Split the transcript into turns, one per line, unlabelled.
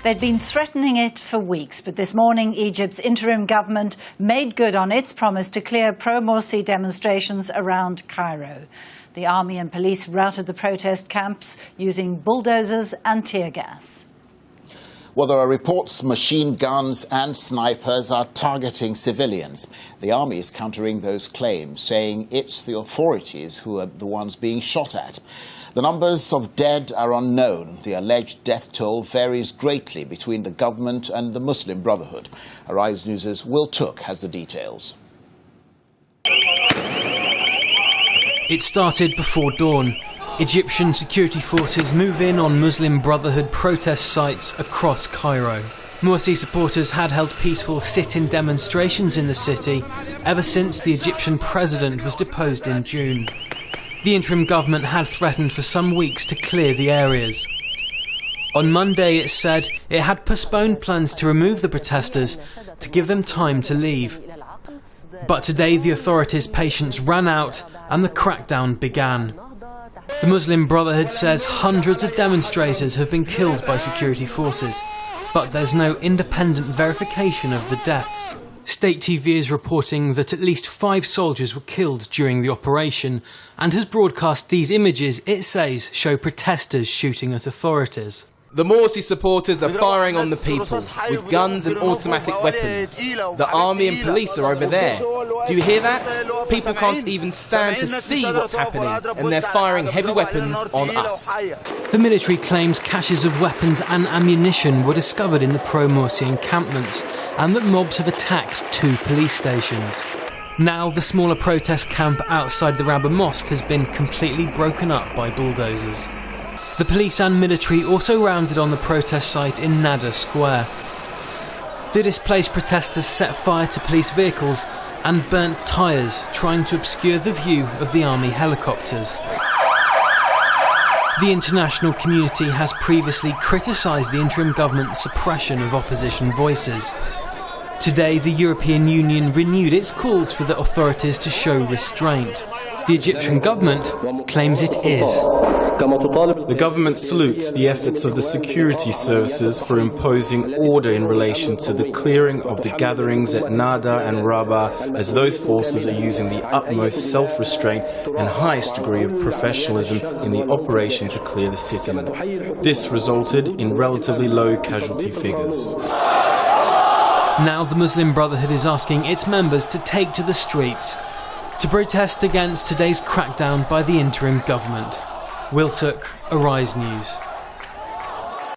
They'd been threatening it for weeks, but this morning Egypt's interim government made good on its promise to clear pro-Mursi demonstrations around Cairo. The army and police routed the protest camps using bulldozers and tear gas.
Well, there are reports machine guns and snipers are targeting civilians. The army is countering those claims, saying it's the authorities who are the ones being shot at. The numbers of dead are unknown. The alleged death toll varies greatly between the government and the Muslim Brotherhood. Arise News' Will Took has the details.
It started before dawn. Egyptian security forces move in on Muslim Brotherhood protest sites across Cairo. Morsi supporters had held peaceful sit-in demonstrations in the city ever since the Egyptian president was deposed in June. The interim government had threatened for some weeks to clear the areas. On Monday it said it had postponed plans to remove the protesters to give them time to leave. But today the authorities' patience ran out and the crackdown began. The Muslim Brotherhood says hundreds of demonstrators have been killed by security forces, but there's no independent verification of the deaths. State TV is reporting that at least 5 soldiers were killed during the operation and has broadcast these images it says show protesters shooting at authorities.
The Morsi supporters are firing on the people with guns and automatic weapons. The army and police are over there. Do you hear that? People can't even stand to see what's happening, and they're firing heavy weapons on us.
The military claims caches of weapons and ammunition were discovered in the pro-Mursi encampments and that mobs have attacked 2 police stations. Now the smaller protest camp outside the Rabba Mosque has been completely broken up by bulldozers. The police and military also rounded on the protest site in Nada Square. The displaced protesters set fire to police vehicles and burnt tyres, trying to obscure the view of the army helicopters. The international community has previously criticised the interim government's suppression of opposition voices. Today, the European Union renewed its calls for the authorities to show restraint. The Egyptian government claims it is.
The government salutes the efforts of the security services for imposing order in relation to the clearing of the gatherings at Nada and Rabba, as those forces are using the utmost self-restraint and highest degree of professionalism in the operation to clear the sit-in. This resulted in relatively low casualty figures.
Now the Muslim Brotherhood is asking its members to take to the streets to protest against today's crackdown by the interim government. Will Took, Arise News.